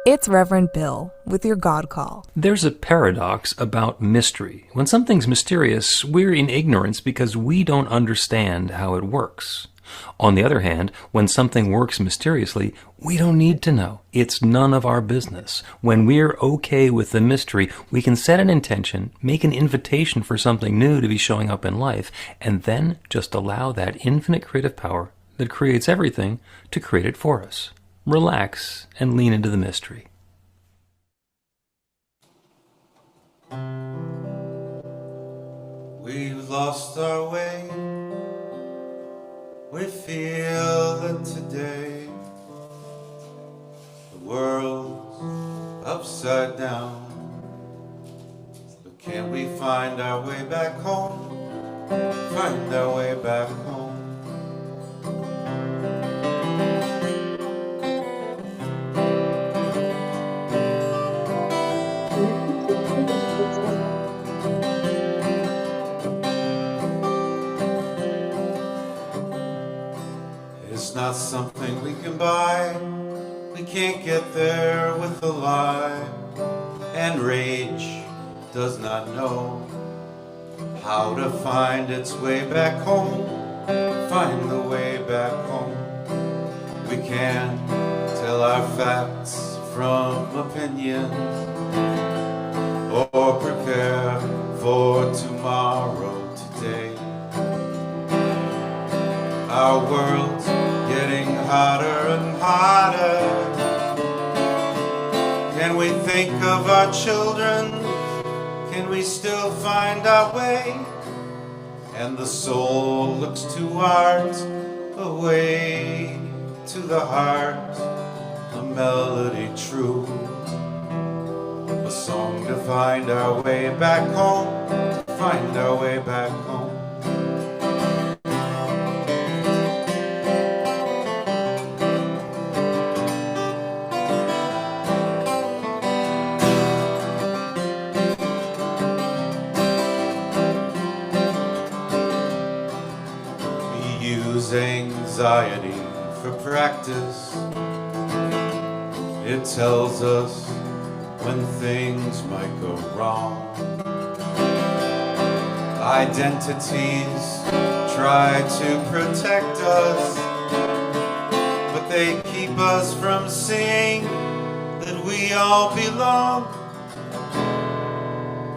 It's Reverend Bill with your God Call. There's a paradox about mystery. When something's mysterious, we're in ignorance because we don't understand how it works. On the other hand, when something works mysteriously, we don't need to know. It's none of our business. When we're okay with the mystery, we can set an intention, make an invitation for something new to be showing up in life, and then just allow that infinite creative power that creates everything to create it for us. Relax and lean into the mystery. We've lost our way. We feel it today. The world's upside down. But can't we find our way back home? Find our way back home. It's not something we can buy. We can't get there with a lie. And rage does not know how to find its way back home. Find the way back home. We can't tell our facts from opinions or prepare for tomorrow today. Our world's getting hotter and hotter. Can we think of our children? Can we still find our way? And the soul looks to art, a way to the heart, a melody true, a song to find our way back home, to find our way back home. Anxiety for practice. It tells us when things might go wrong. Identities try to protect us, but they keep us from seeing that we all belong.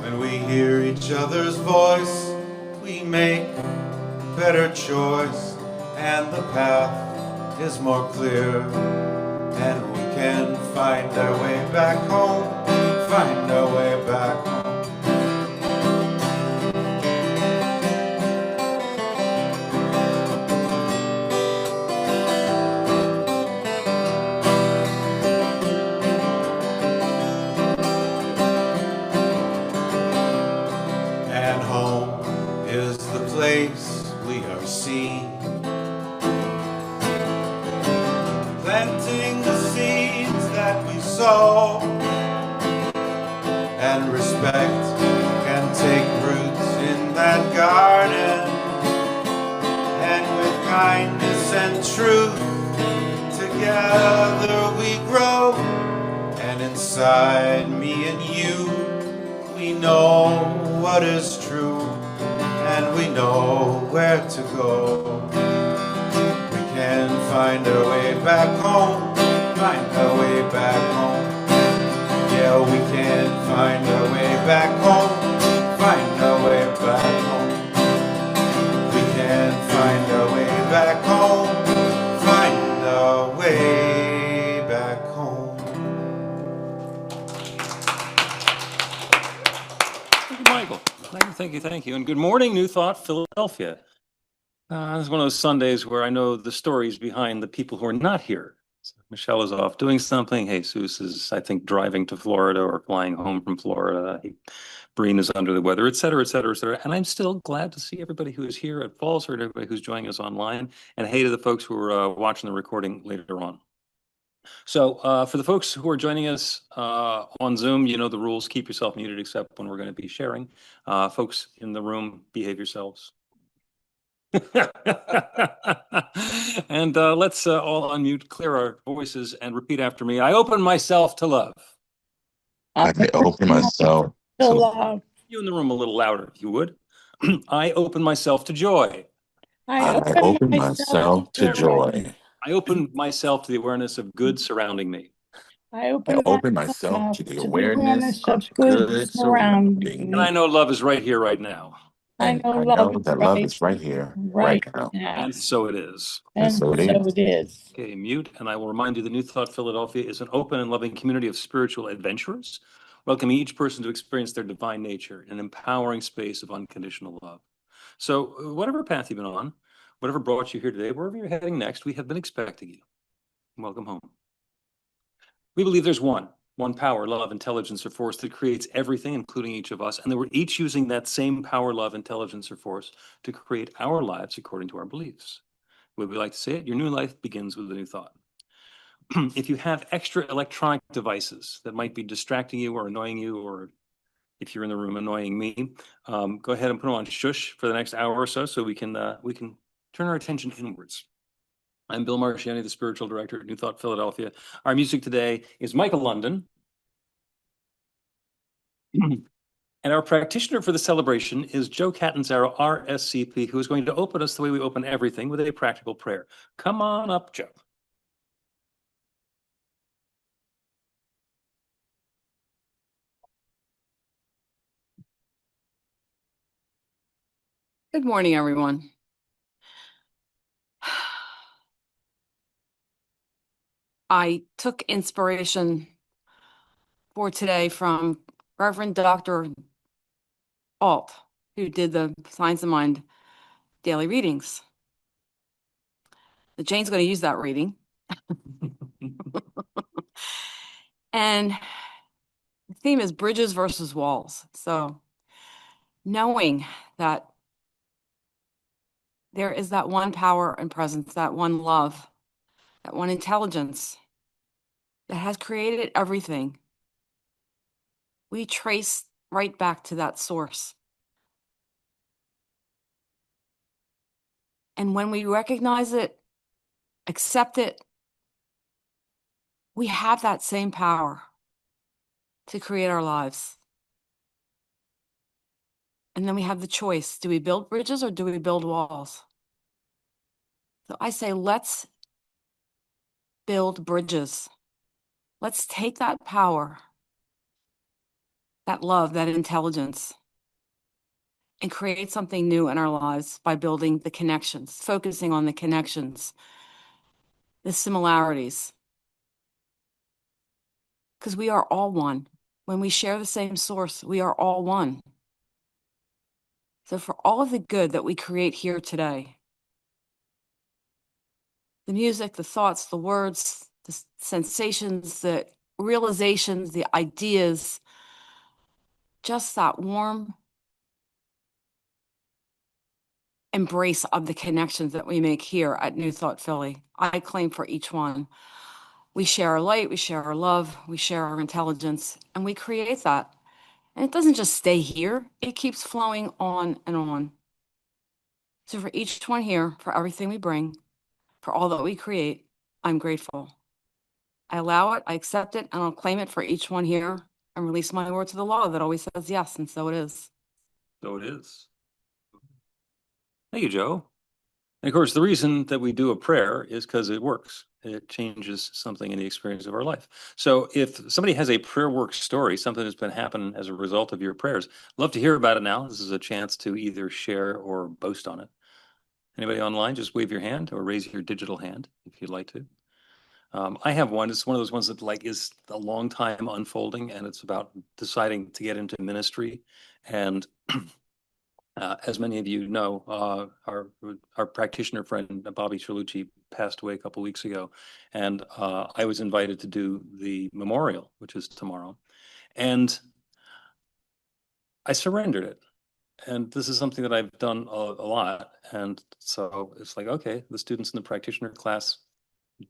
When we hear each other's voice, we make a better choice. And the path is more clear, and we can find our way back home, find our way back home. And home is the place we are seen, planting the seeds that we sow, and respect can take roots in that garden, and with kindness and truth together we grow, and inside me and you we know what is true, and we know where to go. Can find our way back home, find our way back home. Yeah, we can find our way back home, find our way back home. We can find our way back home, find our way back home. Thank you, Michael. Thank you. And good morning, New Thought, Philadelphia. This is one of those Sundays where I know the stories behind the people who are not here. So Michelle is off doing something. Jesus is, I think, driving to Florida or flying home from Florida. Breen is under the weather, et cetera, et cetera, et cetera. And I'm still glad to see everybody who is here at Falls, or everybody who's joining us online. And hey to the folks who are watching the recording later on. So for the folks who are joining us on Zoom, you know the rules. Keep yourself muted except when we're going to be sharing. Folks in the room, behave yourselves. And let's all unmute, clear our voices, and repeat after me. I open myself to love. I open myself to to love. You in the room a little louder, if you would. I open myself to joy. I I open myself to joy. I open myself to the awareness of good surrounding me. I I open open myself to the awareness of good good surrounding surrounding And I me. know love is right here, right now. I And know I love know is that love right, is right here, right right now. now. And so it is. And so so it is. it is. Okay, mute. And I will remind you, the New Thought Philadelphia is an open and loving community of spiritual adventurers, welcoming each person to experience their divine nature in an empowering space of unconditional love. So, whatever path you've been on, whatever brought you here today, wherever you're heading next, we have been expecting you. Welcome home. We believe there's one power, love, intelligence, or force that creates everything, including each of us, and that we're each using that same power, love, intelligence, or force to create our lives according to our beliefs. Would we like to say it? Your new life begins with a new thought. If you have extra electronic devices that might be distracting you or annoying you, or if you're in the room annoying me, go ahead and put them on shush for the next hour or so we can turn our attention inwards. I'm Bill Marciani, the spiritual director at New Thought Philadelphia. Our music today is Michael London. And our practitioner for the celebration is Joe Catanzaro, RSCP, who is going to open us the way we open everything with a practical prayer. Come on up, Joe. Good morning, everyone. I took inspiration for today from Reverend Dr. Alt, who did the Science of Mind daily readings. Jane's going to use that reading. And the theme is bridges versus walls. So knowing that there is that one power and presence, that one love, that one intelligence that has created everything, we trace right back to that source. And when we recognize it, accept it, we have that same power to create our lives. And then we have the choice. Do we build bridges or do we build walls? So I say, let's build bridges. Let's take that power, that love, that intelligence, and create something new in our lives by building the connections, focusing on the connections, the similarities. Because we are all one. When we share the same source, we are all one. So for all of the good that we create here today, the music, the thoughts, the words, the sensations, the realizations, the ideas, just that warm embrace of the connections that we make here at New Thought Philly. I claim for each one. We share our light, we share our love, we share our intelligence, and we create that. And it doesn't just stay here, it keeps flowing on and on. So for each one here, for everything we bring, for all that we create, I'm grateful. I allow it, I accept it, and I'll claim it for each one here and release my word to the law that always says yes, and so it is. So it is. Thank you, Joe. And of course, the reason that we do a prayer is because it works. It changes something in the experience of our life. So if somebody has a prayer work story, something that's been happening as a result of your prayers, love to hear about it now. This is a chance to either share or boast on it. Anybody online, just wave your hand or raise your digital hand if you'd like to. I have one. It's one of those ones that is a long time unfolding, and it's about deciding to get into ministry. And as many of you know, our practitioner friend Bobby Cialucci passed away a couple weeks ago, and I was invited to do the memorial, which is tomorrow, and I surrendered it. And this is something that I've done a lot, and so it's like, okay, the students in the practitioner class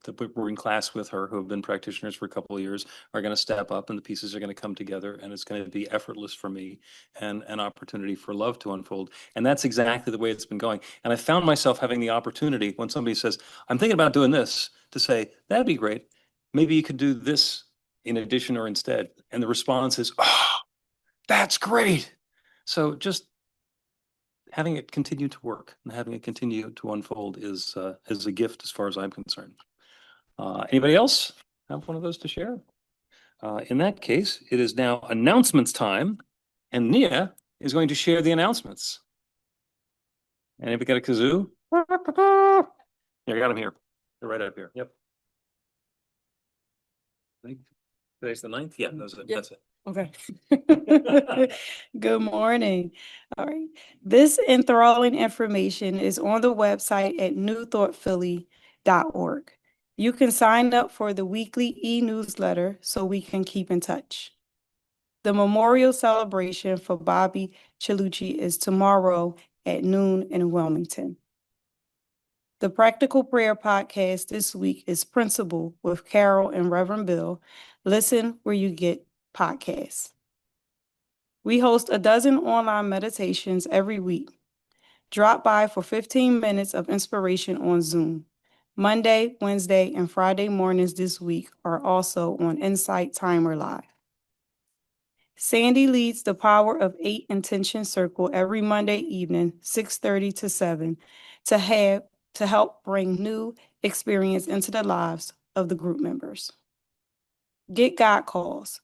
that were in class with her, who have been practitioners for a couple of years, are going to step up and the pieces are going to come together and it's going to be effortless for me and an opportunity for love to unfold. And that's exactly the way it's been going. And I found myself having the opportunity when somebody says, I'm thinking about doing this, to say, that'd be great. Maybe you could do this in addition or instead. And the response is, oh, that's great. So just having it continue to work and having it continue to unfold is a gift as far as I'm concerned. Anybody else have one of those to share? In that case, it is now announcements time, and Nia is going to share the announcements. Anybody got a kazoo? Yeah, I got them here. They're right up here. Yep. I think today's the 9th. Yeah, that's it. Yep. That's it. Okay. Good morning. All right. This enthralling information is on the website at newthoughtphilly.org. You can sign up for the weekly e-newsletter so we can keep in touch. The memorial celebration for Bobby Chilucci is tomorrow at noon in Wilmington. The Practical Prayer podcast this week is Principle with Carol and Reverend Bill. Listen where you get podcasts. We host a dozen online meditations every week. Drop by for 15 minutes of inspiration on Zoom. Monday, Wednesday, and Friday mornings this week are also on Insight Timer Live. Sandy leads the Power of 8 Intention Circle every Monday evening, 6:30 to 7, to help bring new experience into the lives of the group members. Get God calls.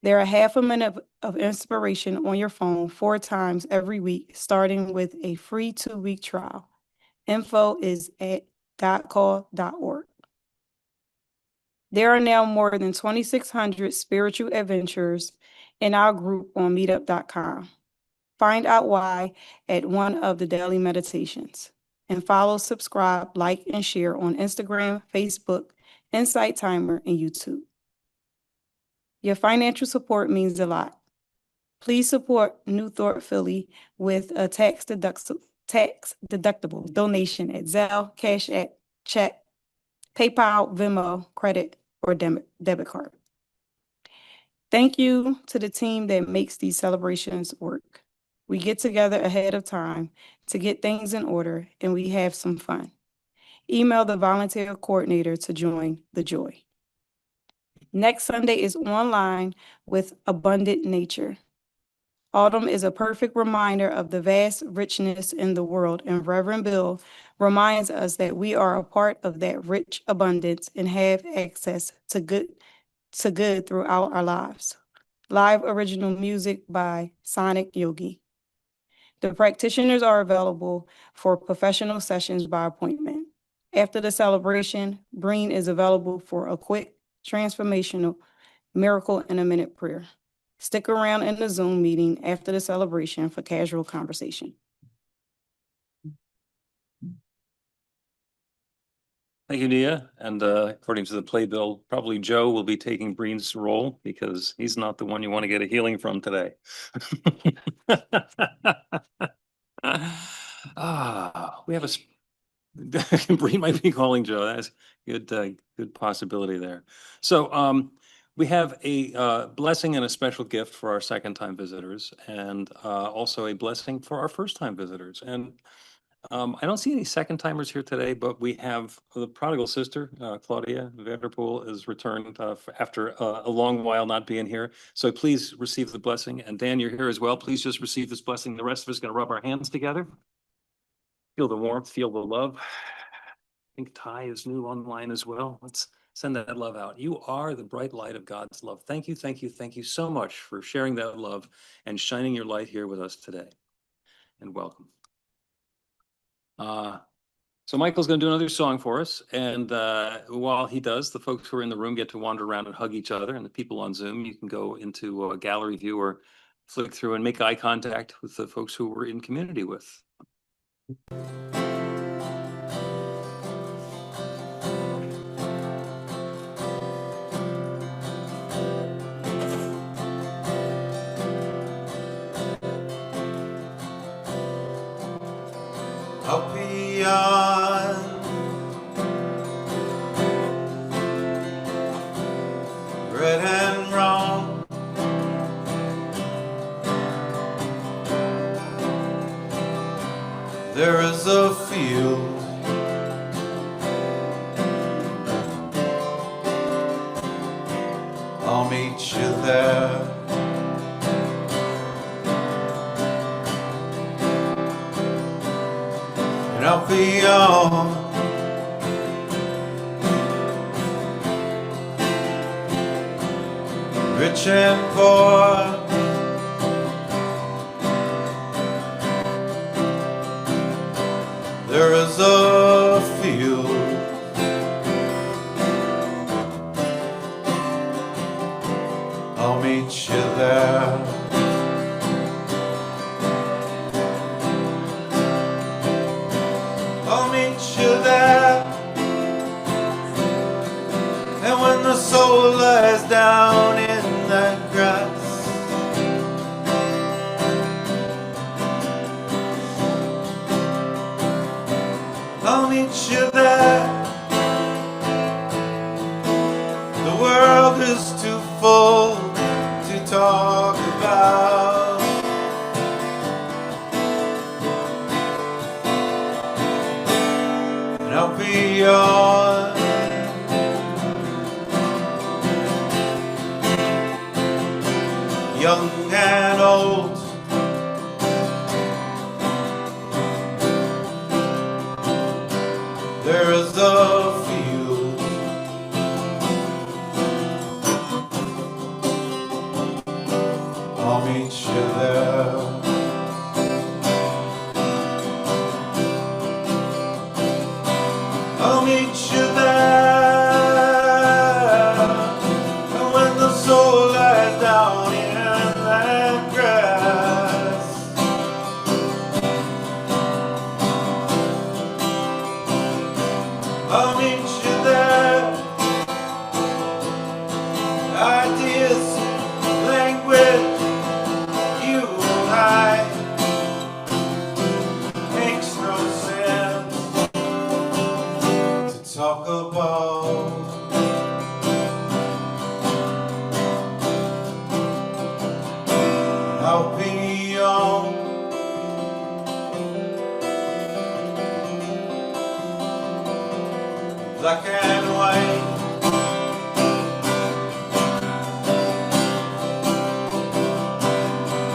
They're a half a minute of inspiration on your phone 4 times every week, starting with a free 2-week trial. Info is at godcall.org. There are now more than 2,600 spiritual adventures in our group on meetup.com. Find out why at one of the daily meditations. And follow, subscribe, like, and share on Instagram, Facebook, Insight Timer, and YouTube. Your financial support means a lot. Please support New Thought Philly with a tax-deductible donation at Zelle, Cash App, check, PayPal, Venmo, credit, or debit card. Thank you to the team that makes these celebrations work. We get together ahead of time to get things in order, and we have some fun. Email the volunteer coordinator to join the joy. Next Sunday is online with Abundant Nature. Autumn is a perfect reminder of the vast richness in the world, and Reverend Bill reminds us that we are a part of that rich abundance and have access to good throughout our lives. Live original music by Sonic Yogi. The practitioners are available for professional sessions by appointment. After the celebration, Breen is available for a quick transformational miracle in a minute prayer. Stick around in the Zoom meeting after the celebration for casual conversation. Thank you, Nia. And according to the playbill, probably Joe will be taking Breen's role because he's not the one you want to get a healing from today. We have a Breen might be calling Joe. That's good possibility there. So we have a blessing and a special gift for our second-time visitors, and also a blessing for our first-time visitors. And I don't see any second-timers here today, but we have the prodigal sister, Claudia Vanderpool, is returned after a long while not being here. So please receive the blessing. And Dan, you're here as well. Please just receive this blessing. The rest of us are going to rub our hands together. Feel the warmth, feel the love. I think Ty is new online as well. Let's send that love out. You are the bright light of God's love. Thank you, thank you, thank you so much for sharing that love and shining your light here with us today. And welcome. So Michael's going to do another song for us. And while he does, the folks who are in the room get to wander around and hug each other. And the people on Zoom, you can go into a gallery view or flick through and make eye contact with the folks who we're in community with. Up beyond there is a field. I'll meet you there. And I'll be on rich and poor. There is a field. I'll meet you there. I'll meet you there. And when the soul lies down in that grass, I'll meet you there. The world is too full to talk about. And I'll be on young and old. There is a field. I'll meet you there. I'll meet you there. And when the soul lies down in that grass, I'll meet you there. Ideas, language, you and I, makes no sense to talk about. I'll be on black and white.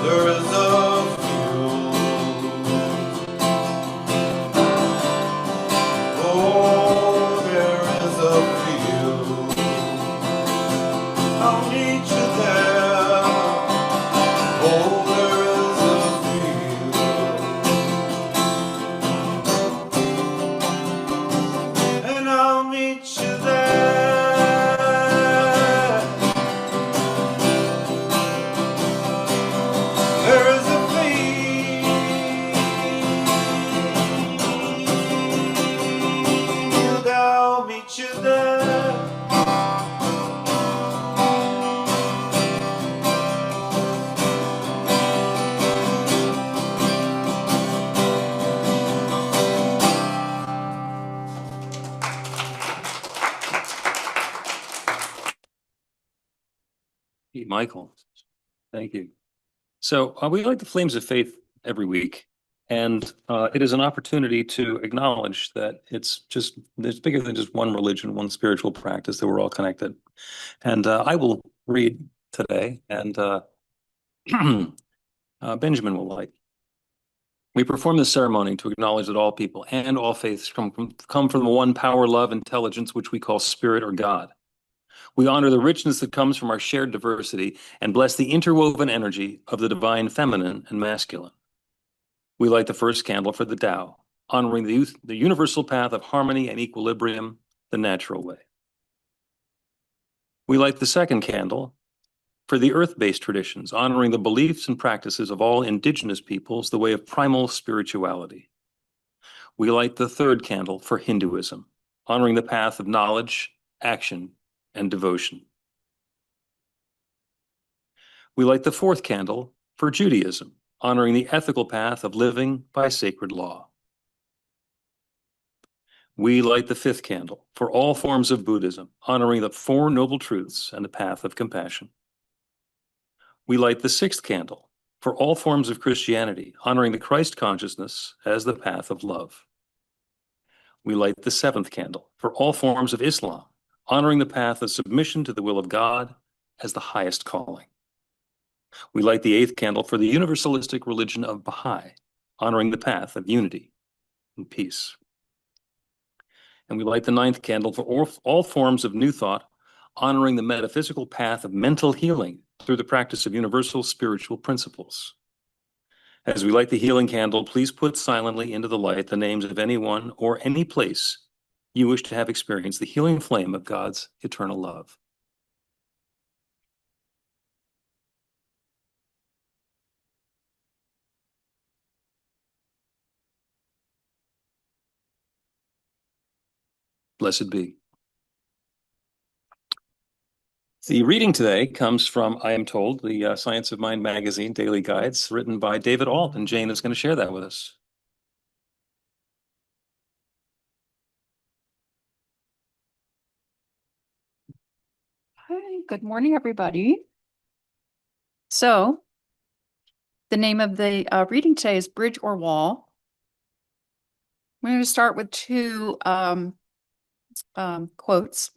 There is a field. Oh, there is a field. I'll meet you there. Oh, there is a field. And I'll meet you there. There is a field. I'll meet you there. Hey, Michael, thank you. So we light the flames of faith every week, and it is an opportunity to acknowledge that it's bigger than just one religion, one spiritual practice, that we're all connected. And I will read today, and Benjamin will light. We perform this ceremony to acknowledge that all people and all faiths come from the one power, love, intelligence, which we call spirit or God. We honor the richness that comes from our shared diversity and bless the interwoven energy of the divine feminine and masculine. We light the first candle for the Tao, honoring the universal path of harmony and equilibrium, the natural way. We light the second candle for the earth-based traditions, honoring the beliefs and practices of all indigenous peoples, the way of primal spirituality. We light the third candle for Hinduism, honoring the path of knowledge, action, and devotion. We light the fourth candle for Judaism, honoring the ethical path of living by sacred law. We light the fifth candle for all forms of Buddhism, honoring the Four Noble Truths and the path of compassion. We light the sixth candle for all forms of Christianity, honoring the Christ consciousness as the path of love. We light the seventh candle for all forms of Islam, honoring the path of submission to the will of God as the highest calling. We light the eighth candle for the universalistic religion of Baha'i, honoring the path of unity and peace. And we light the ninth candle for all forms of New Thought, honoring the metaphysical path of mental healing through the practice of universal spiritual principles. As we light the healing candle, please put silently into the light the names of anyone or any place you wish to have experienced the healing flame of God's eternal love. Blessed be. The reading today comes from, I am told, the Science of Mind magazine daily guides written by David Alt, and Jane is going to share that with us. Hi, good morning, everybody. So, the name of the reading today is Bridge or Wall. We're going to start with two quotes.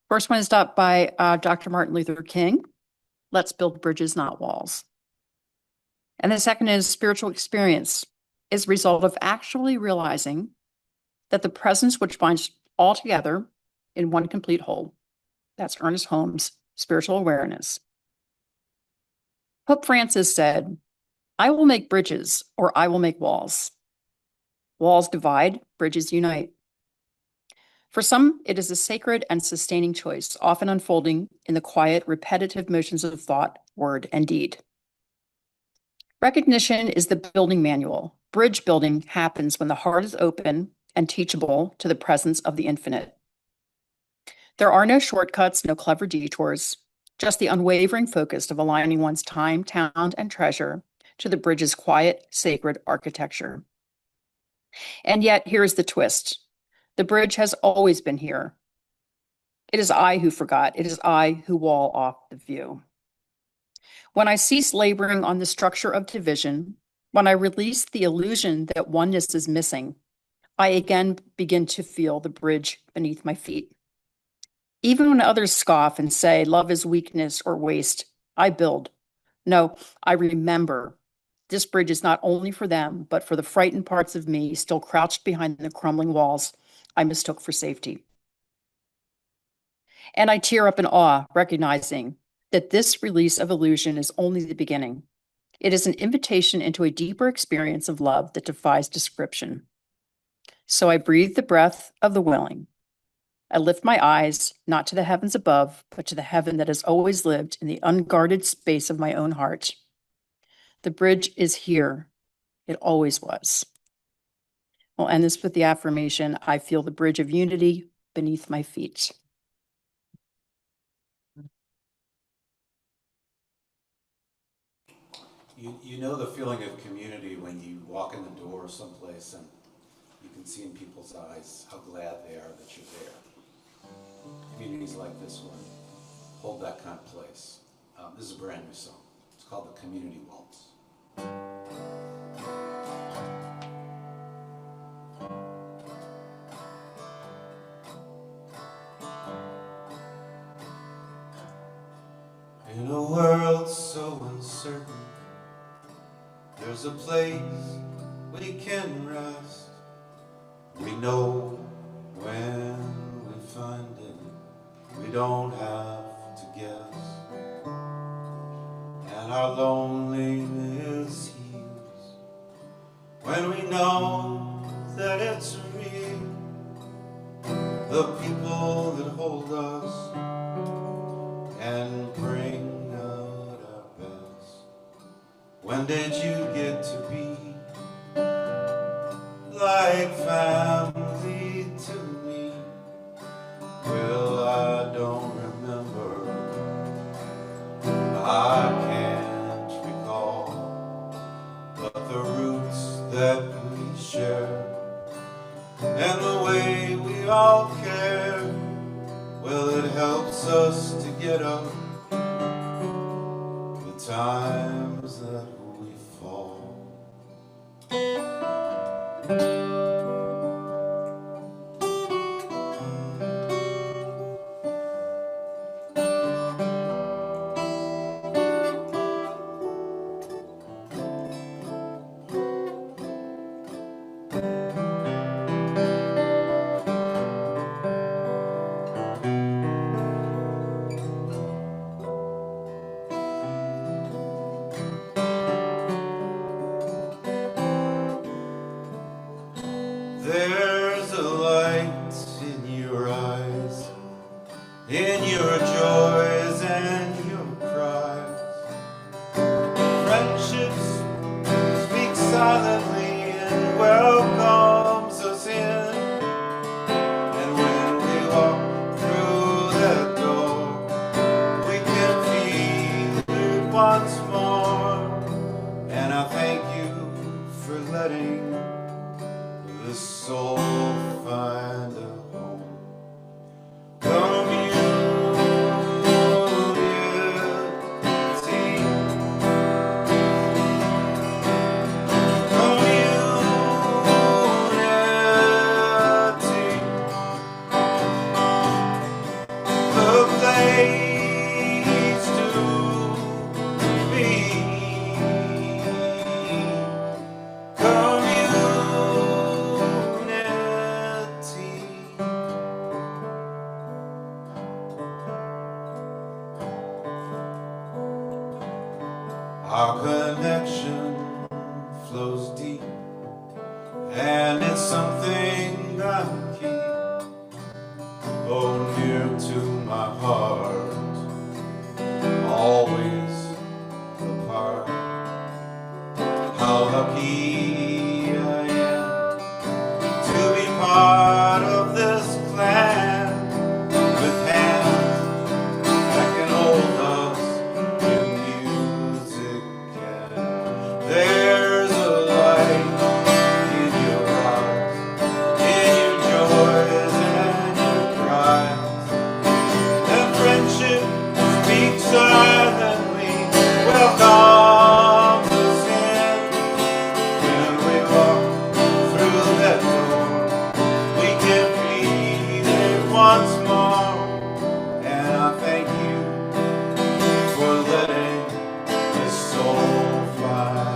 First one is by Dr. Martin Luther King. Let's build bridges, not walls. And the second is spiritual experience is a result of actually realizing that the presence which binds all together in one complete whole. That's Ernest Holmes' spiritual awareness. Pope Francis said, I will make bridges or I will make walls. Walls divide, bridges unite. For some, it is a sacred and sustaining choice, often unfolding in the quiet, repetitive motions of thought, word, and deed. Recognition is the building manual. Bridge building happens when the heart is open and teachable to the presence of the infinite. There are no shortcuts, no clever detours, just the unwavering focus of aligning one's time, talent, and treasure to the bridge's quiet, sacred architecture. And yet, here's the twist. The bridge has always been here. It is I who forgot. It is I who wall off the view. When I cease laboring on the structure of division, when I release the illusion that oneness is missing, I again begin to feel the bridge beneath my feet. Even when others scoff and say love is weakness or waste, I build. No, I remember. This bridge is not only for them, but for the frightened parts of me still crouched behind the crumbling walls I mistook for safety. And I tear up in awe, recognizing that this release of illusion is only the beginning. It is an invitation into a deeper experience of love that defies description. So I breathe the breath of the willing. I lift my eyes, not to the heavens above, but to the heaven that has always lived in the unguarded space of my own heart. The bridge is here. It always was. We'll end this with the affirmation, I feel the bridge of unity beneath my feet. You know the feeling of community when you walk in the door someplace and you can see in people's eyes how glad they are that you're there. Communities like this one hold that kind of place. This is a brand new song. It's called The Community Waltz. In a world so uncertain, there's a place we can rest. We know when we find it, we don't have to guess. And our loneliness heals when we know that it's real. The people that hold us and bring out our best. When did you get to be like family to me? Well, I don't remember. I can't recall, but the roots that we share and the way we all care, well, it helps us to get up the times that silently and welcomes us in. And when we walk through that door, we can feel it once more. And I thank you for letting this soul find a home. Community. Our connection flows deep, and it's something I keep near to my heart, always apart. How lucky I am to be part of this clan, with hands that can hold us in music. And there's a light in your eyes, in your joys and your cries, and friendship speaks silently, welcomes us in. When we walk through that door, we can feel it once more. And I thank you for letting this soul fly.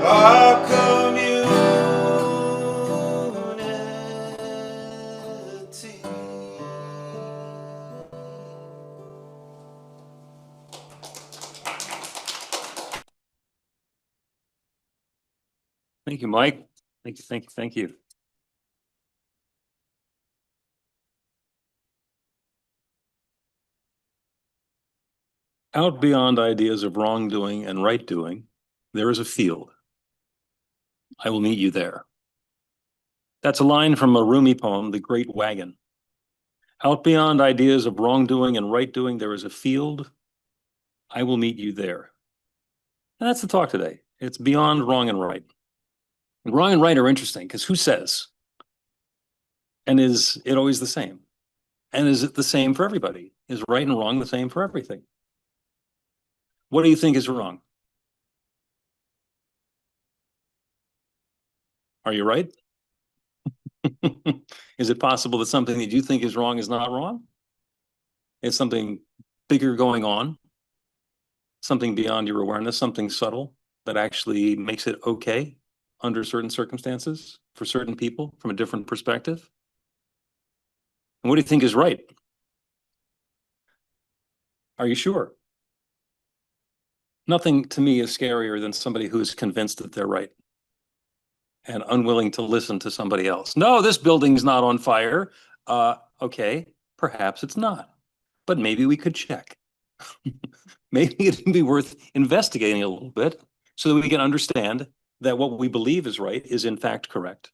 Our community. Thank you, Mike. Thank you, thank you, thank you. Out beyond ideas of wrongdoing and right doing, there is a field. I will meet you there. That's a line from a Rumi poem, The Great Wagon. Out beyond ideas of wrongdoing and right doing, there is a field. I will meet you there. And that's the talk today. It's beyond wrong and right. And wrong and right are interesting because who says? And is it always the same? And is it the same for everybody? Is right and wrong the same for everything? What do you think is wrong? Are you right? Is it possible that something that you think is wrong is not wrong? Is something bigger going on? Something beyond your awareness, something subtle that actually makes it okay under certain circumstances for certain people from a different perspective? And what do you think is right? Are you sure? Nothing to me is scarier than somebody who is convinced that they're right and unwilling to listen to somebody else. No, this building's not on fire. Okay, perhaps it's not, but maybe we could check. Maybe it'd be worth investigating a little bit so that we can understand that what we believe is right is in fact correct.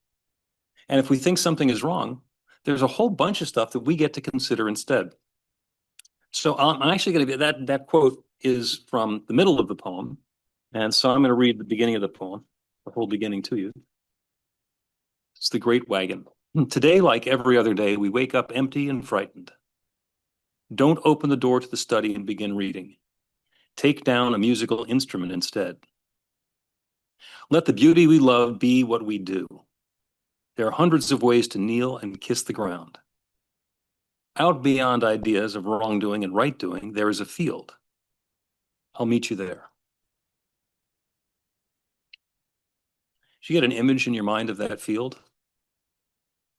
And if we think something is wrong, there's a whole bunch of stuff that we get to consider instead. So I'm actually going to be, that quote is from the middle of the poem. And so I'm going to read the beginning of the poem, the whole beginning to you. It's The Great Wagon. Today, like every other day, we wake up empty and frightened. Don't open the door to the study and begin reading. Take down a musical instrument instead. Let the beauty we love be what we do. There are hundreds of ways to kneel and kiss the ground. Out beyond ideas of wrongdoing and right doing, there is a field. I'll meet you there. Did you get an image in your mind of that field?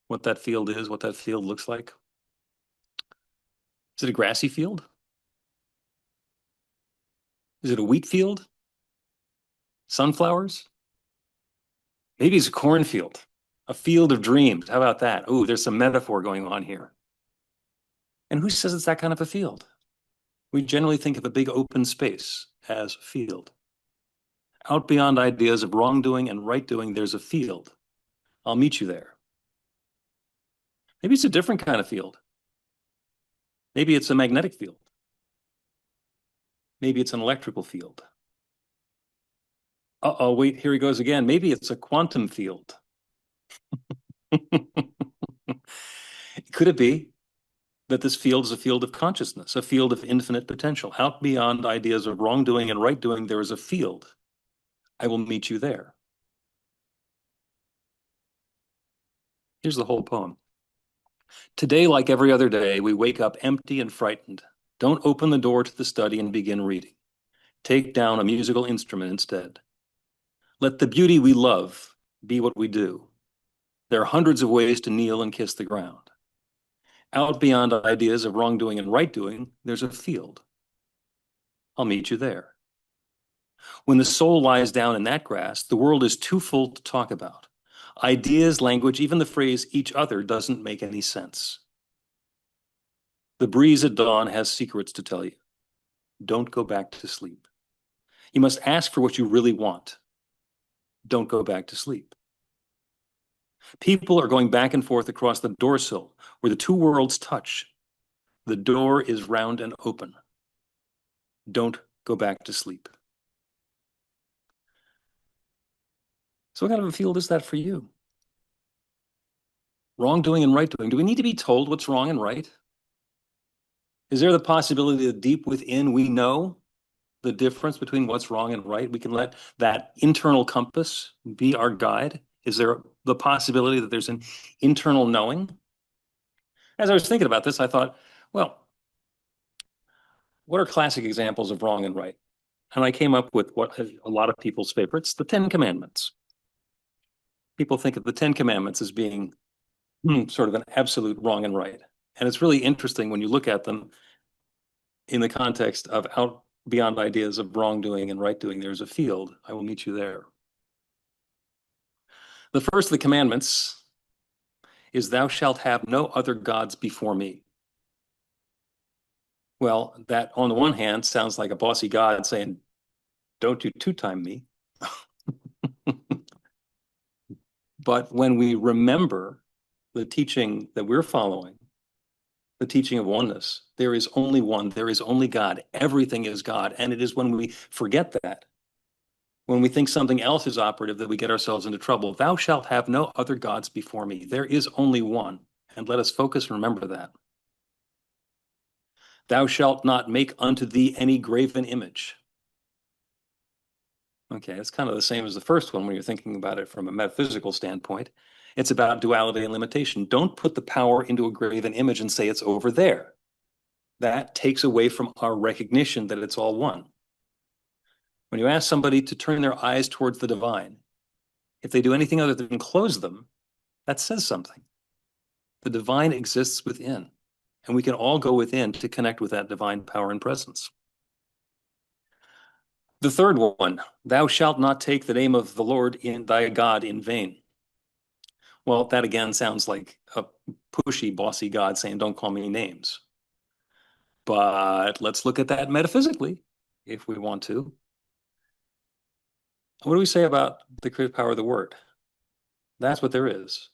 what that field is, what that field looks like? Is it a grassy field? Is it a wheat field? Sunflowers? Maybe it's a cornfield, a field of dreams. How about that? Oh, there's some metaphor going on here. And who says it's that kind of a field? We generally think of a big open space as a field. Out beyond ideas of wrongdoing and right doing, there's a field. I'll meet you there. Maybe it's a different kind of field. Maybe it's a magnetic field. Maybe it's an electrical field. Uh-oh, wait, here he goes again. Maybe it's a quantum field. Could it be that this field is a field of consciousness, a field of infinite potential? Out beyond ideas of wrongdoing and right doing, there is a field. I will meet you there. Here's the whole poem. Today, like every other day, we wake up empty and frightened. Don't open the door to the study and begin reading. Take down a musical instrument instead. Let the beauty we love be what we do. There are hundreds of ways to kneel and kiss the ground. Out beyond ideas of wrongdoing and right doing, there's a field. I'll meet you there. When the soul lies down in that grass, the world is too full to talk about. Ideas, language, even the phrase each other doesn't make any sense. The breeze at dawn has secrets to tell you. Don't go back to sleep. You must ask for what you really want. Don't go back to sleep. People are going back and forth across the doorsill where the two worlds touch. The door is round and open. Don't go back to sleep. So what kind of a field is that for you? Wrongdoing and right doing. Do we need to be told what's wrong and right? Is there the possibility that deep within we know the difference between what's wrong and right? We can let that internal compass be our guide. Is there the possibility that there's an internal knowing? As I was thinking about this, I thought, well, what are classic examples of wrong and right? And I came up with what a lot of people's favorites, the Ten Commandments. People think of the Ten Commandments as being sort of an absolute wrong and right. And it's really interesting when you look at them in the context of out beyond ideas of wrongdoing and right doing. There's a field. I will meet you there. The first of the commandments is thou shalt have no other gods before me. Well, that on the one hand sounds like a bossy God saying, don't you two-time me. But when we remember the teaching that we're following, the teaching of oneness, there is only one, there is only God, everything is God. And it is when we forget that, when we think something else is operative, that we get ourselves into trouble. Thou shalt have no other gods before me. There is only one. And let us focus and remember that. Thou shalt not make unto thee any graven image. Okay, it's kind of the same as the first one when you're thinking about it from a metaphysical standpoint. It's about duality and limitation. Don't put the power into a graven image and say it's over there. That takes away from our recognition that it's all one. When you ask somebody to turn their eyes towards the divine, if they do anything other than close them, that says something. The divine exists within, and we can all go within to connect with that divine power and presence. The third one, thou shalt not take the name of the Lord in thy God in vain. Well, that again sounds like a pushy, bossy God saying, don't call me names. But let's look at that metaphysically, if we want to. What do we say about the creative power of the word? That's what there is.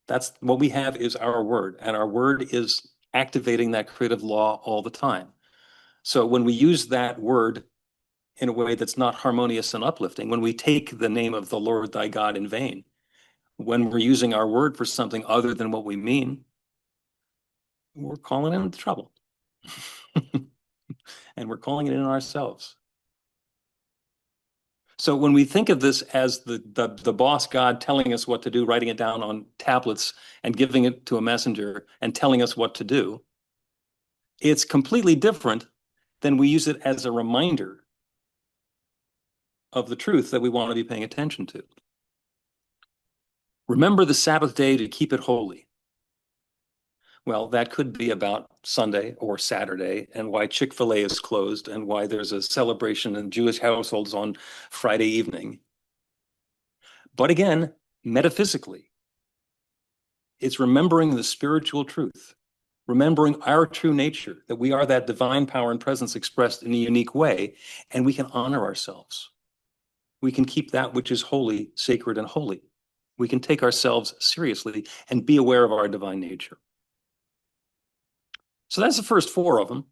That's what we have is our word, and our word is activating that creative law all the time. So when we use that word in a way that's not harmonious and uplifting, when we take the name of the Lord thy God in vain, when we're using our word for something other than what we mean, we're calling it into trouble. And we're calling it in ourselves. So when we think of this as the boss God telling us what to do, writing it down on tablets and giving it to a messenger and telling us what to do, it's completely different than we use it as a reminder of the truth that we want to be paying attention to. Remember the Sabbath day to keep it holy. Well, that could be about Sunday or Saturday and why Chick-fil-A is closed and why there's a celebration in Jewish households on Friday evening. But again, metaphysically, it's remembering the spiritual truth, remembering our true nature, that we are that divine power and presence expressed in a unique way, and we can honor ourselves. We can keep that which is holy, sacred, and holy. We can take ourselves seriously and be aware of our divine nature. So that's the first four of them,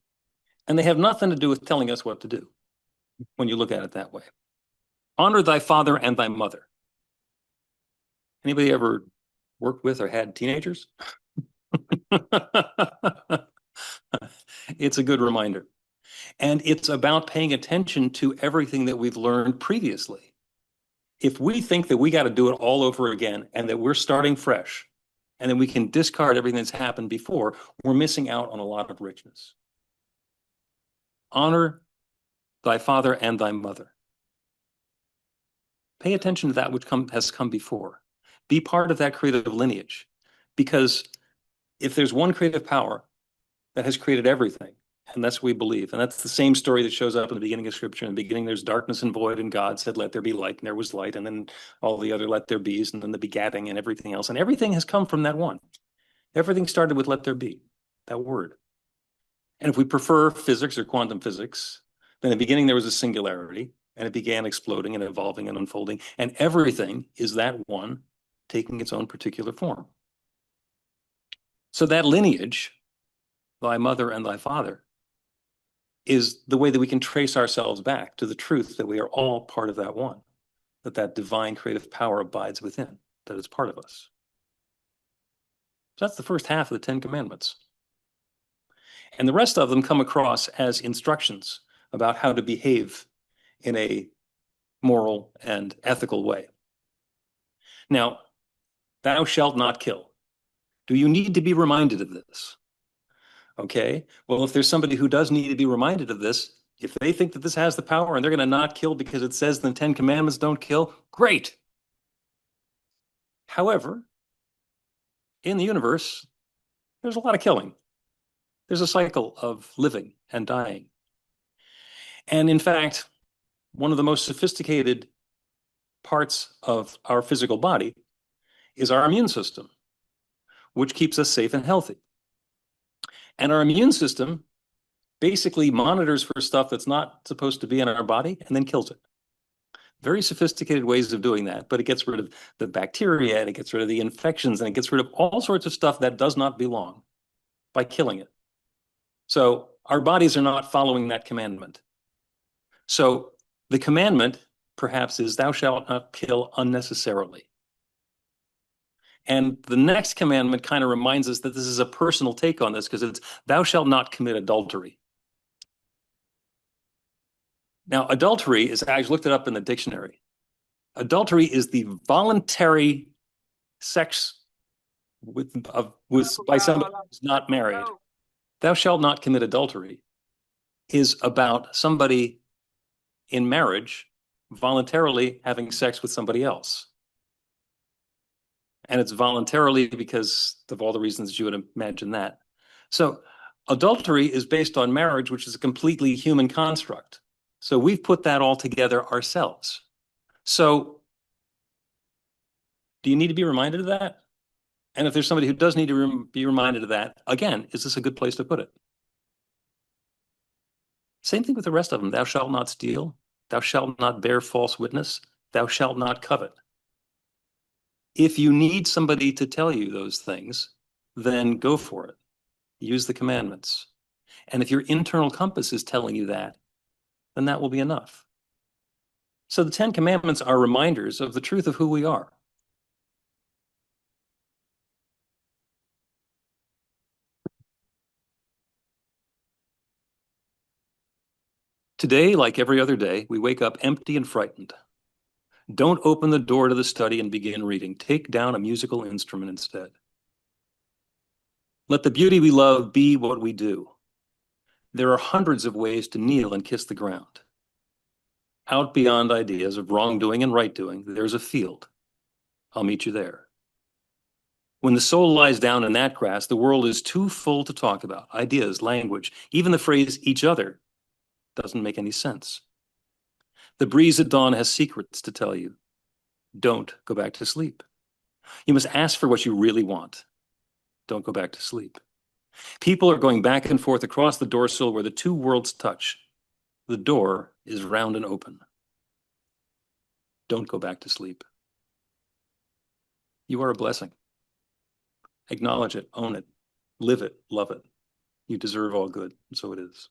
and they have nothing to do with telling us what to do when you look at it that way. Honor thy father and thy mother. Anybody ever worked with or had teenagers? It's a good reminder. And it's about paying attention to everything that we've learned previously. If we think that we got to do it all over again and that we're starting fresh and then we can discard everything that's happened before, we're missing out on a lot of richness. Honor thy father and thy mother. Pay attention to that which has come before. Be part of that creative lineage, because if there's one creative power that has created everything, and that's what we believe, and that's the same story that shows up in the beginning of Scripture. In the beginning, there's darkness and void, and God said, let there be light, and there was light, and then all the other let there be's, and then the begatting and everything else. And everything has come from that one. Everything started with let there be, that word. And if we prefer physics or quantum physics, then in the beginning there was a singularity, and it began exploding and evolving and unfolding, and everything is that one taking its own particular form. So that lineage, thy mother and thy father, is the way that we can trace ourselves back to the truth that we are all part of that one, that that divine creative power abides within, that is part of us. So that's the first half of the Ten Commandments. And the rest of them come across as instructions about how to behave in a moral and ethical way. Now, thou shalt not kill. Do you need to be reminded of this? Okay, well, if there's somebody who does need to be reminded of this, if they think that this has the power and they're going to not kill because it says in the Ten Commandments don't kill, great. However, in the universe, there's a lot of killing. There's a cycle of living and dying. And in fact, one of the most sophisticated parts of our physical body is our immune system, which keeps us safe and healthy. And our immune system basically monitors for stuff that's not supposed to be in our body and then kills it. Very sophisticated ways of doing that, but it gets rid of the bacteria and it gets rid of the infections and it gets rid of all sorts of stuff that does not belong by killing it. So our bodies are not following that commandment. So the commandment perhaps is thou shalt not kill unnecessarily. And the next commandment kind of reminds us that this is a personal take on this, because it's thou shalt not commit adultery. Now, adultery is, I looked it up in the dictionary. Adultery is the voluntary sex by somebody who's not married. Thou shalt not commit adultery is about somebody in marriage voluntarily having sex with somebody else. And it's voluntarily because of all the reasons that you would imagine that. So adultery is based on marriage, which is a completely human construct. So we've put that all together ourselves. So do you need to be reminded of that? And if there's somebody who does need to be reminded of that, again, is this a good place to put it? Same thing with the rest of them. Thou shalt not steal. Thou shalt not bear false witness. Thou shalt not covet. If you need somebody to tell you those things, then go for it. Use the commandments. And if your internal compass is telling you that, then that will be enough. So the Ten Commandments are reminders of the truth of who we are. Today, like every other day, we wake up empty and frightened. Don't open the door to the study and begin reading. Take down a musical instrument instead. Let the beauty we love be what we do. There are hundreds of ways to kneel and kiss the ground. Out beyond ideas of wrongdoing and right doing, there's a field. I'll meet you there. When the soul lies down in that grass, the world is too full to talk about. Ideas, language, even the phrase each other doesn't make any sense. The breeze at dawn has secrets to tell you. Don't go back to sleep. You must ask for what you really want. Don't go back to sleep. People are going back and forth across the door sill where the two worlds touch. The door is round and open. Don't go back to sleep. You are a blessing. Acknowledge it, own it, live it, love it. You deserve all good, and so it is.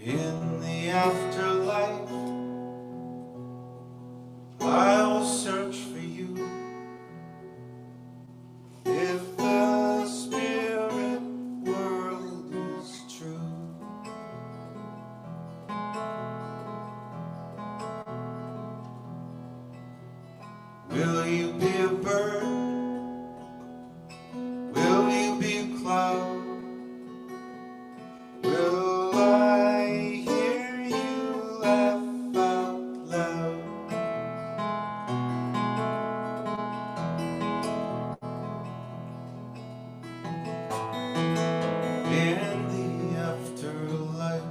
In the afterlife, I'll search for you. If the spirit world is true, will you be a bird? Will you be a cloud? Will I hear you laugh out loud? In the afterlife,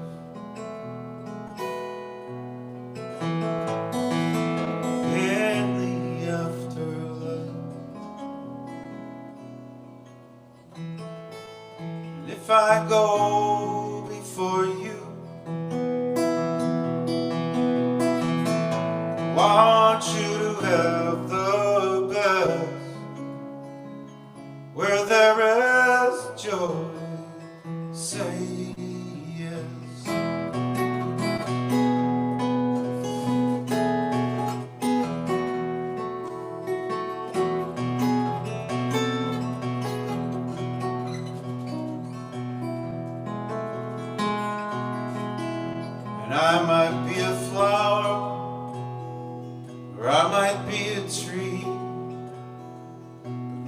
in the afterlife, and if I go before you, want you to have the best. Where there is joy, say yes. And I might be a flower, or I might be a tree.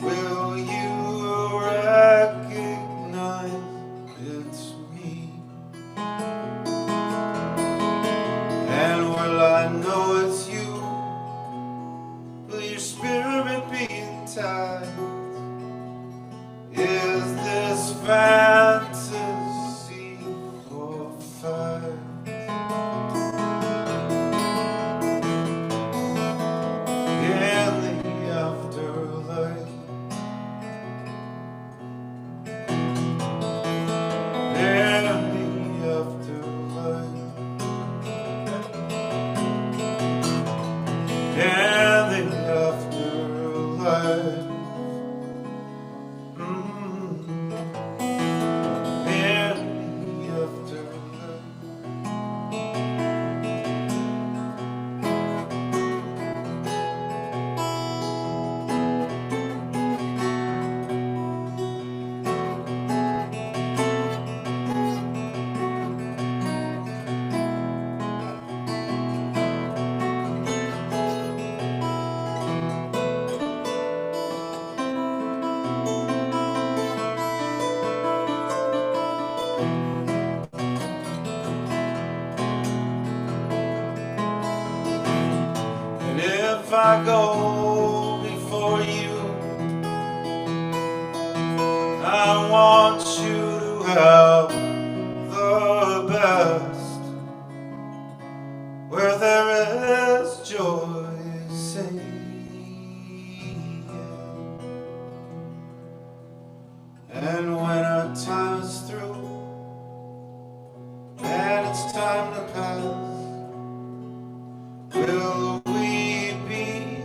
Will you recognize it's me? And will I know it's you? Will your spirit be intact? Is this fantasy for fact? In the afterlife, in the afterlife, in the afterlife, in the afterlife. And if I go before you, I want you to have the best. Where there is joy, say yes. And when our time is through, and it's time to pass, will we be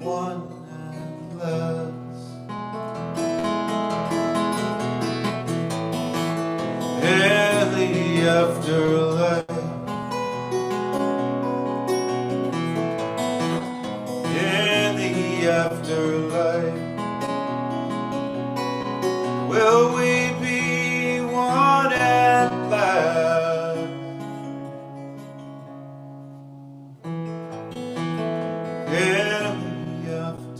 one and less? In the afterlife, in the afterlife, in the afterlife.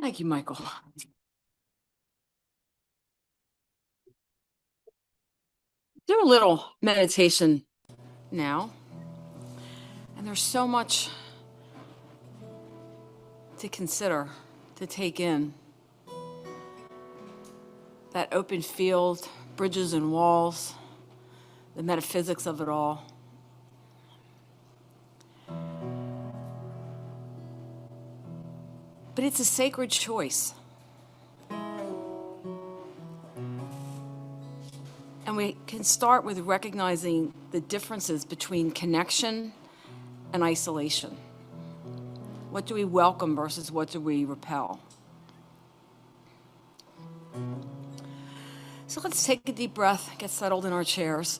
Thank you, Michael. Do a little meditation now. And there's so much to consider, to take in. That open field, bridges and walls, the metaphysics of it all. But it's a sacred choice. And we can start with recognizing the differences between connection and isolation. What do we welcome versus what do we repel? So let's take a deep breath, get settled in our chairs.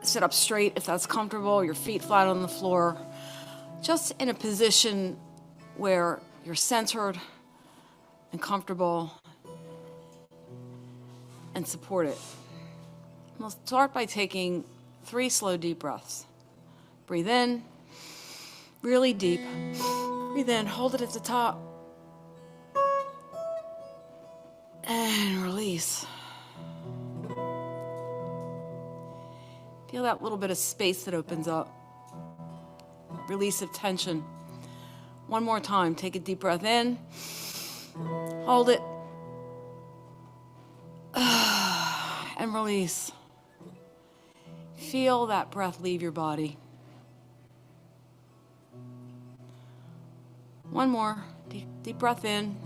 Sit up straight if that's comfortable, your feet flat on the floor. Just in a position where you're centered and comfortable and supported. We'll start by taking 3 slow, deep breaths. Breathe in, really deep. Breathe in, hold it at the top. And release. Feel that little bit of space that opens up. Release of tension. One more time, take a deep breath in. Hold it. And release. Feel that breath leave your body. One more. Deep breath in.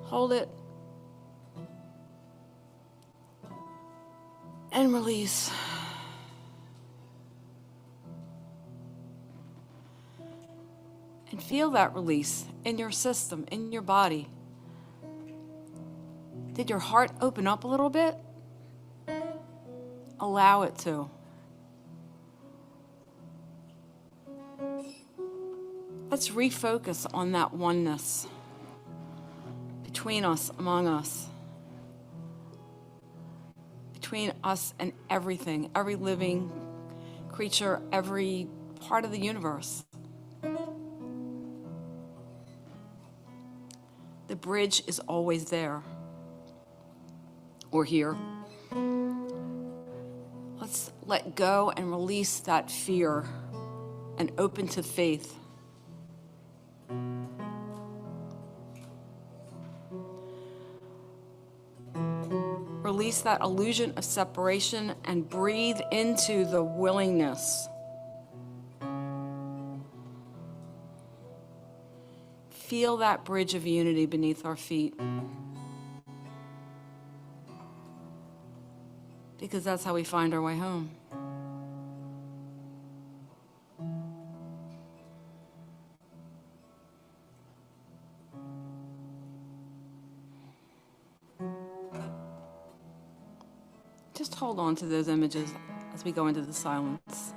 Hold it. And release. And feel that release in your system, in your body. Did your heart open up a little bit? Allow it to. Let's refocus on that oneness between us, among us, between us and everything, every living creature, every part of the universe. The bridge is always there or here. Let's let go and release that fear and open to faith. Release that illusion of separation and breathe into the willingness. Feel that bridge of unity beneath our feet. Because that's how we find our way home. Just hold on to those images as we go into the silence.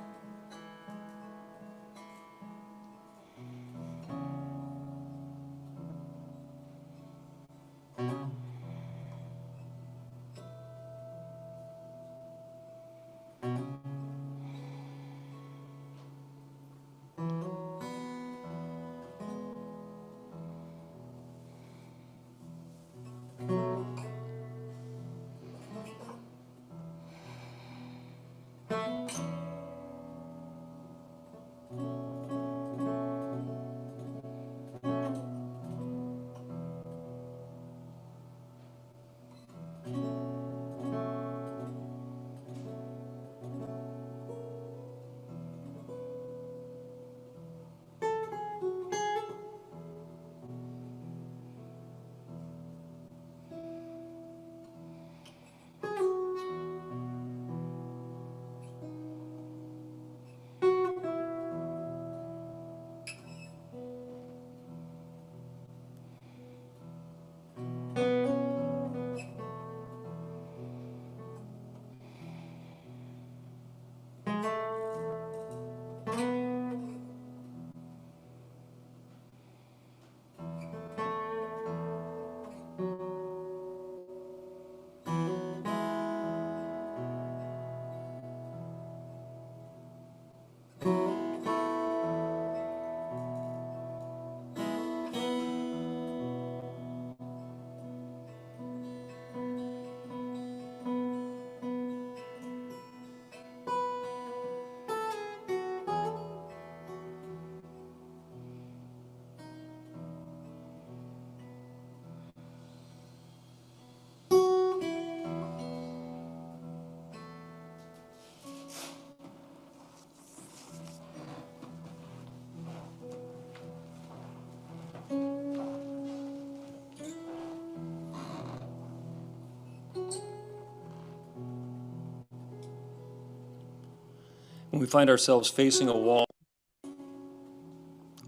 When we find ourselves facing a wall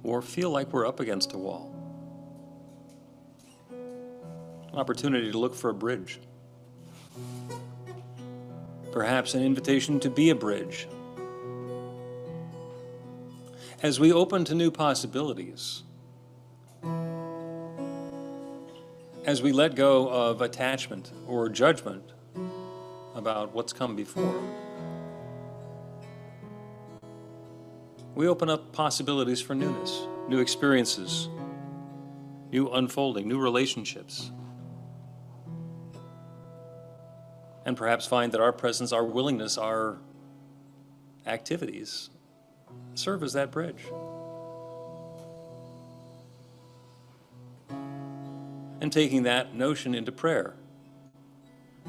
or feel like we're up against a wall, an opportunity to look for a bridge. Perhaps an invitation to be a bridge. As we open to new possibilities, as we let go of attachment or judgment about what's come before, we open up possibilities for newness, new experiences, new unfolding, new relationships. And perhaps find that our presence, our willingness, our activities serve as that bridge. And taking that notion into prayer,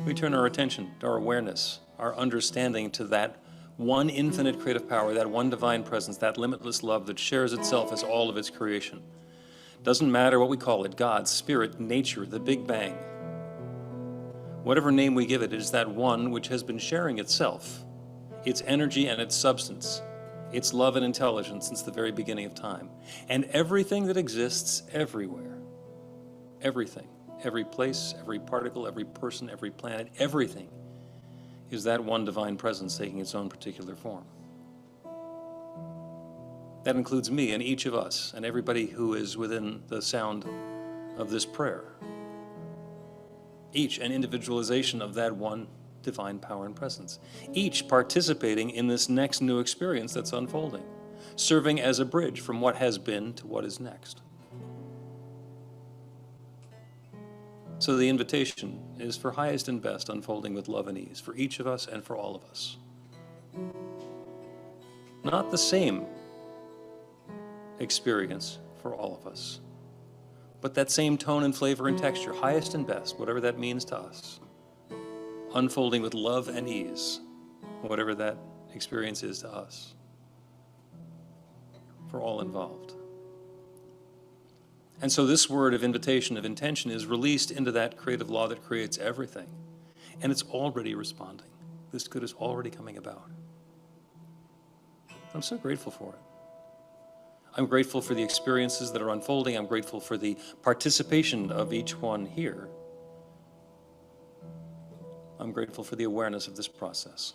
we turn our attention, our awareness, our understanding to that one infinite creative power, that one divine presence, that limitless love that shares itself as all of its creation. Doesn't matter what we call it, God, Spirit, nature, the Big Bang. Whatever name we give it, it is that one which has been sharing itself, its energy and its substance, its love and intelligence since the very beginning of time. And everything that exists everywhere, everything, every place, every particle, every person, every planet, everything is that one divine presence taking its own particular form. That includes me and each of us and everybody who is within the sound of this prayer. Each an individualization of that one divine power and presence. Each participating in this next new experience that's unfolding, serving as a bridge from what has been to what is next. So the invitation is for highest and best unfolding with love and ease for each of us and for all of us. Not the same experience for all of us, but that same tone and flavor and texture, highest and best, whatever that means to us, unfolding with love and ease, whatever that experience is to us, for all involved. And so this word of invitation, of intention, is released into that creative law that creates everything. And it's already responding. This good is already coming about. I'm so grateful for it. I'm grateful for the experiences that are unfolding. I'm grateful for the participation of each one here. I'm grateful for the awareness of this process.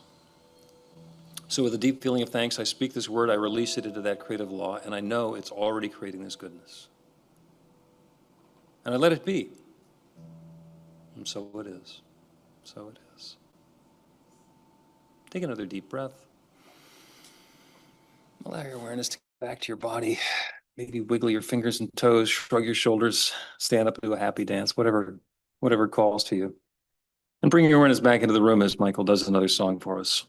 So with a deep feeling of thanks, I speak this word, I release it into that creative law, and I know it's already creating this goodness. And I let it be. And so it is. So it is. Take another deep breath. Allow your awareness to get back to your body. Maybe wiggle your fingers and toes, shrug your shoulders, stand up and do a happy dance, whatever calls to you. And bring your awareness back into the room as Michael does another song for us.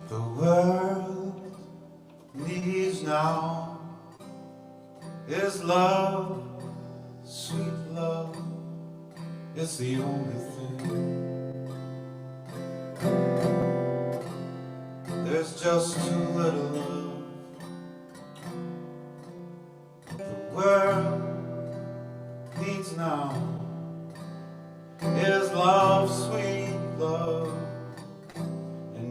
The world needs now is love, sweet love. It's the only thing. There's just too little love. The world needs now is love, sweet love.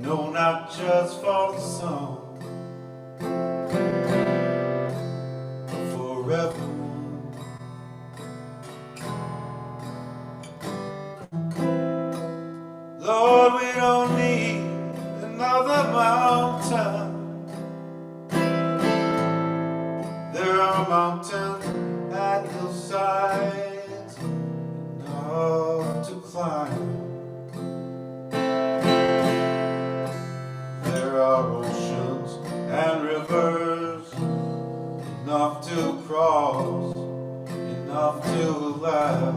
No, not just for the song, but for everyone. Lord, we don't need another mountain. There are mountains at hillsides enough to climb. There are oceans and rivers enough to cross, enough to last.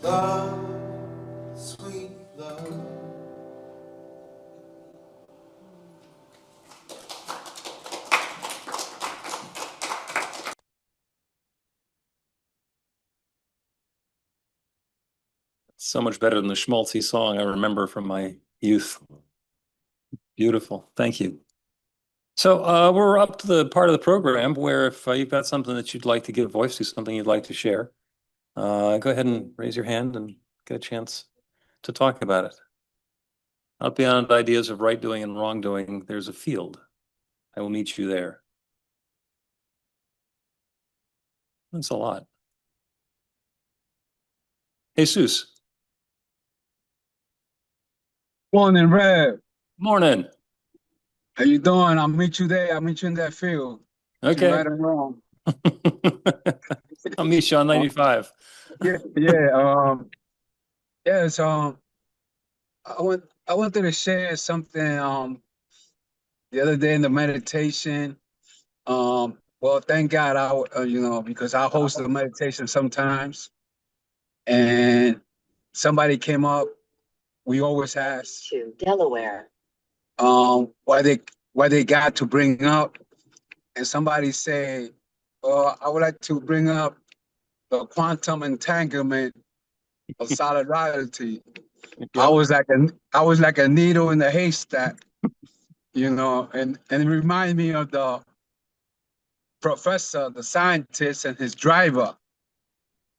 love, sweet love. So much better than the schmaltzy song I remember from my youth. Beautiful. Thank you. So we're up to the part of the program where if you've got something that you'd like to give voice to, something you'd like to share, go ahead and raise your hand and get a chance to talk about it. Out beyond ideas of right doing and wrong doing, there's a field. I will meet you there. That's a lot. Jesus. Morning, Rev. Morning. How you doing? I'll meet you there. I'll meet you in that field. Okay. Right or wrong. I'll meet you on 95. Yeah. Yes. I wanted to share something. The other day in the meditation. Well, thank God because I host the meditation sometimes, and somebody came up. We always ask To Delaware. What they got to bring up, and somebody say, "Well, I would like to bring up the quantum entanglement of solidarity." I was like a needle in the haystack, and it reminded me of the professor, the scientist, and his driver.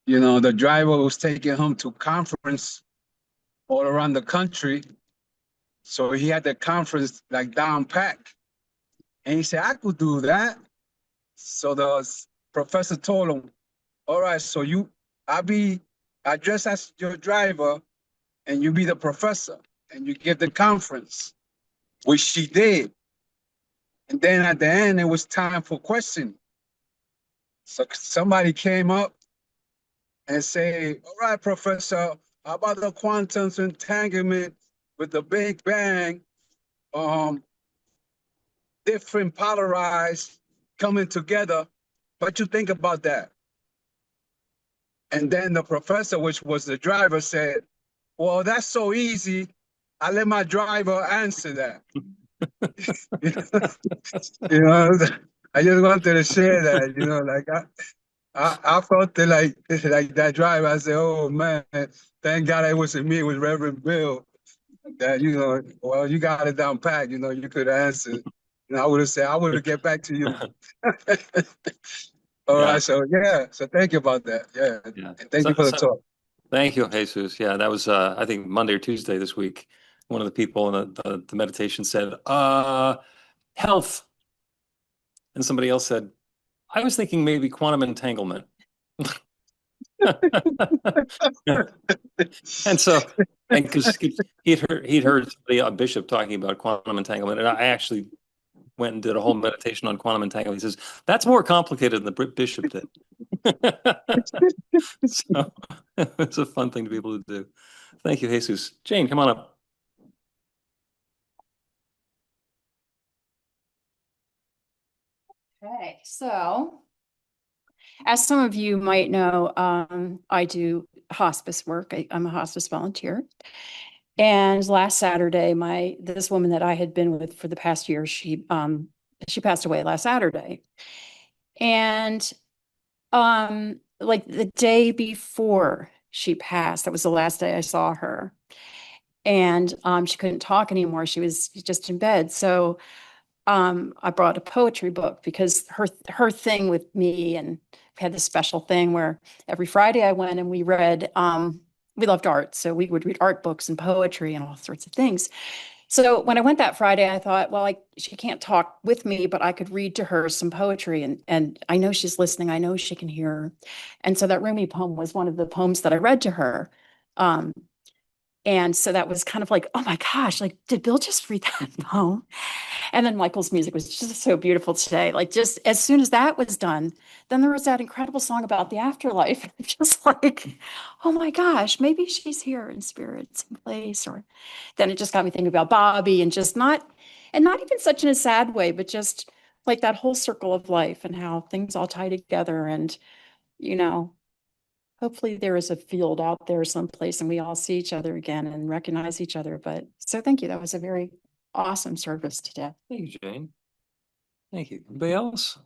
The driver was taking him to conference all around the country. So he had the conference like down packed. And he said, I could do that. So the professor told him, all right, so I dress as your driver and you be the professor and you give the conference, which she did. And then at the end, it was time for questioning. So somebody came up and say, all right, professor, how about the quantum entanglement with the Big Bang? Different polarized coming together. What you think about that? And then the professor, which was the driver, said, well, that's so easy. I let my driver answer that. I just wanted to share that, I felt it like that driver. I said, oh man, thank God it wasn't me, it was Reverend Bill. That, well, you got it down pat, you could answer. And I would have said, I would have get back to you. All right, so thank you about that. And thank you for the talk. Thank you, Jesus. Yeah, that was I think Monday or Tuesday this week. One of the people in the meditation said, health. And somebody else said, I was thinking maybe quantum entanglement. And because he'd heard a bishop talking about quantum entanglement, and I actually went and did a whole meditation on quantum entanglement. He says that's more complicated than the bishop did. So it's a fun thing to be able to do. Thank you, Jesus. Jane, come on up. Okay, so as some of you might know, I do hospice work. I'm a hospice volunteer. And last Saturday, this woman that I had been with for the past year, she passed away last Saturday. And like the day before she passed, that was the last day I saw her. And she couldn't talk anymore. She was just in bed. So I brought a poetry book because her thing with me, and we had this special thing where every Friday I went and we read, we loved art. So we would read art books and poetry and all sorts of things. So when I went that Friday, I thought, well, she can't talk with me, but I could read to her some poetry, and I know she's listening. I know she can hear. And so that Rumi poem was one of the poems that I read to her. And so that was kind of like, oh my gosh, like, did Bill just read that poem? And then Michael's music was just so beautiful today. Like, just as soon as that was done, then there was that incredible song about the afterlife. Just like, oh my gosh, maybe she's here in spirit, some place. Or then it just got me thinking about Bobby, and not even such in a sad way, but just like that whole circle of life and how things all tie together. And, hopefully there is a field out there someplace and we all see each other again and recognize each other. But so thank you. That was a very awesome service today. Thank you, Jane. Thank you. Anybody else?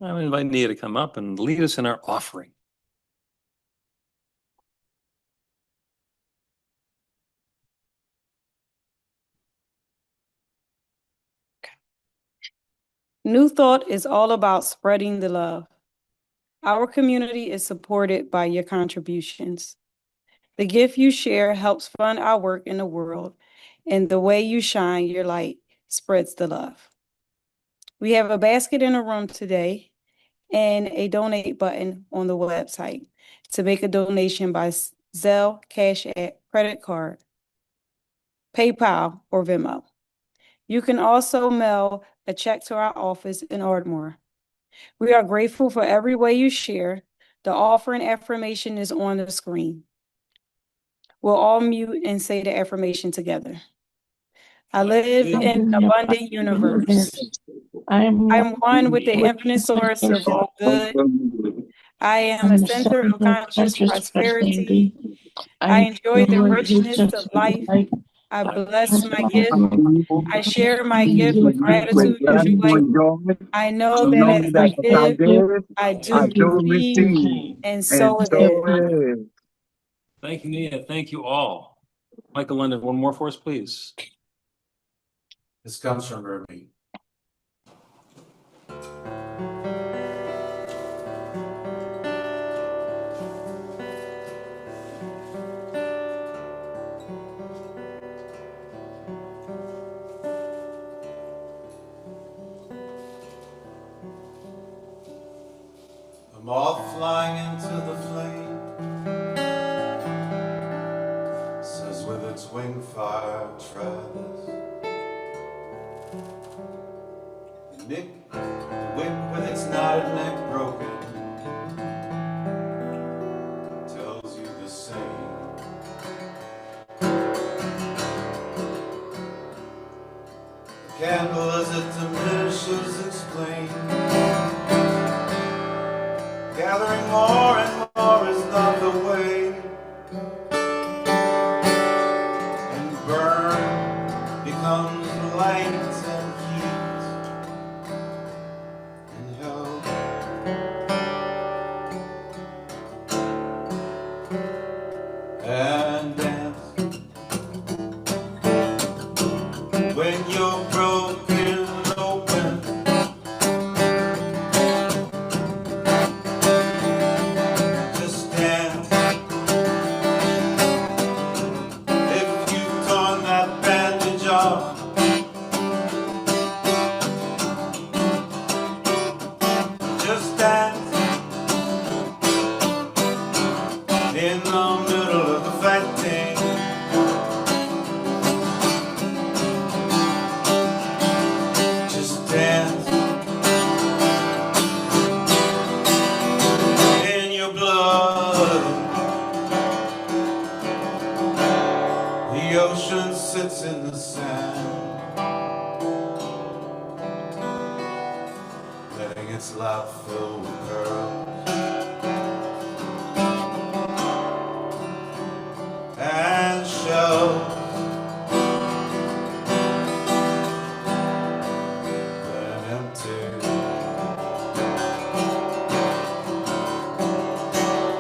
I'm going to invite Nia to come up and lead us in our offering. New Thought is all about spreading the love. Our community is supported by your contributions. The gift you share helps fund our work in the world, and the way you shine your light spreads the love. We have a basket in the room today and a donate button on the website to make a donation by Zelle, Cash App, credit card, PayPal, or Venmo. You can also mail a check to our office in Ardmore. We are grateful for every way you share. The offering affirmation is on the screen. We'll all mute and say the affirmation together. I live in an abundant universe. I am one with the infinite source of all good. I am a center of conscious prosperity. I enjoy the richness of life. I bless my gift. I share my gift with gratitude and joy. I know that as I give, I do receive, and so it is. Thank you, Nia. Thank you all. Michael London, one more for us, please. This comes from Remy. A moth flying into the flame says with its wing fire try this. Nick, the whip with its knotted neck broken, tells you the same. The candle as it diminishes explain. Gathering more and more is not the way. And burn becomes light and heat and help. And dance when you're broken open. Just dance if you've torn that bandage off. Just dance in the middle of the fighting. Just dance in your blood. The ocean sits in the sand, letting its lap fill with pearls and shells. Then empty.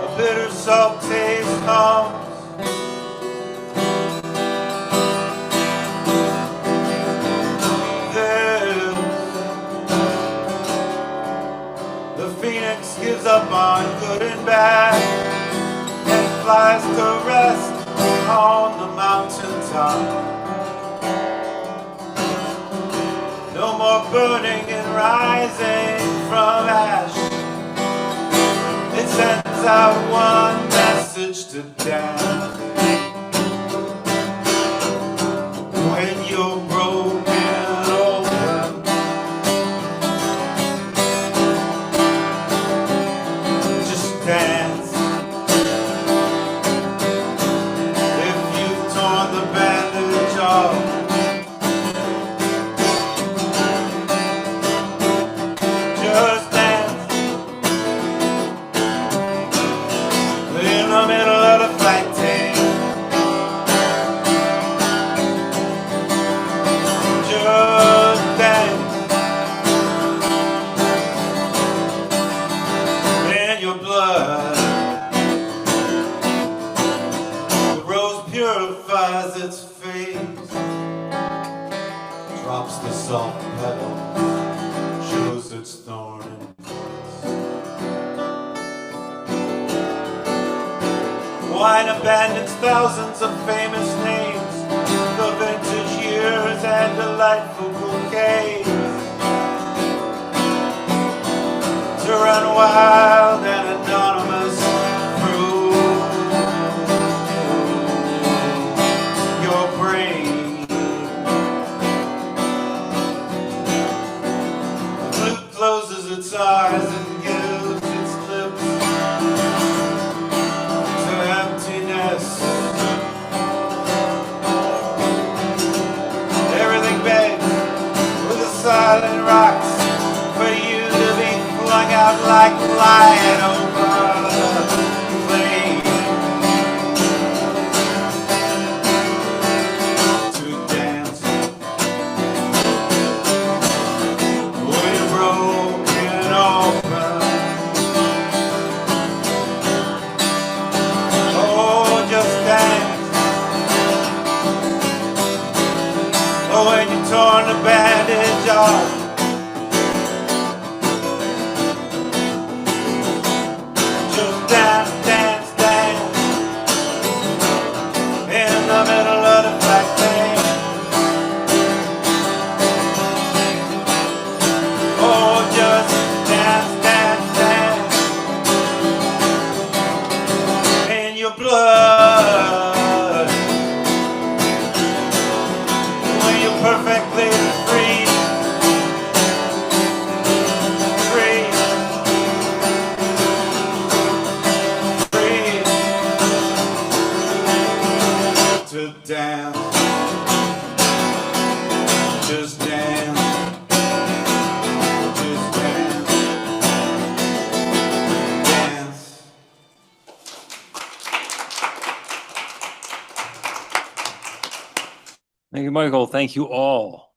A bitter salt taste comes. The phoenix gives up on good and bad and flies to rest on the mountaintop. No more burning and rising from ash. It sends out one message to dance. When you're broken open, just dance. If you've torn the bandage off, just dance. Wine abandons thousands of famous names, the vintage years and delightful bouquets. To run wild and anonymous through your brain. The flute closes its eyes and gives its lips to emptiness. Everything begs with the silent rocks for you to be flung out like lion over the plain. To dance when you're broken open. Oh, just dance. Oh, when you torn the bandage off. Just dance, dance, dance in the middle of the black thing. Oh, just dance, dance, dance in your blood. When you're perfectly free, free, free to dance. Just dance. Just dance. Dance. Thank you, Michael. Thank you all.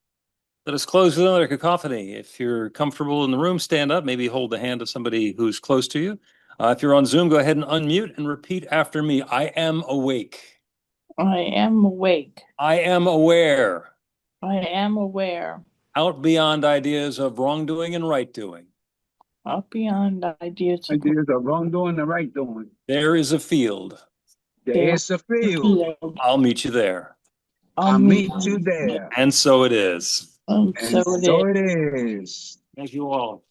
Let us close with another cacophony. If you're comfortable in the room, stand up, maybe hold the hand of somebody who's close to you. If you're on Zoom, go ahead and unmute and repeat after me. I am awake. I am awake. I am aware. I am aware. Out beyond ideas of wrongdoing and right doing. Out beyond ideas of Ideas of wrongdoing and right doing. There is a field. There is a field. I'll meet you there. I'll meet you there. And so it is. And And so so it it is. Thank you all.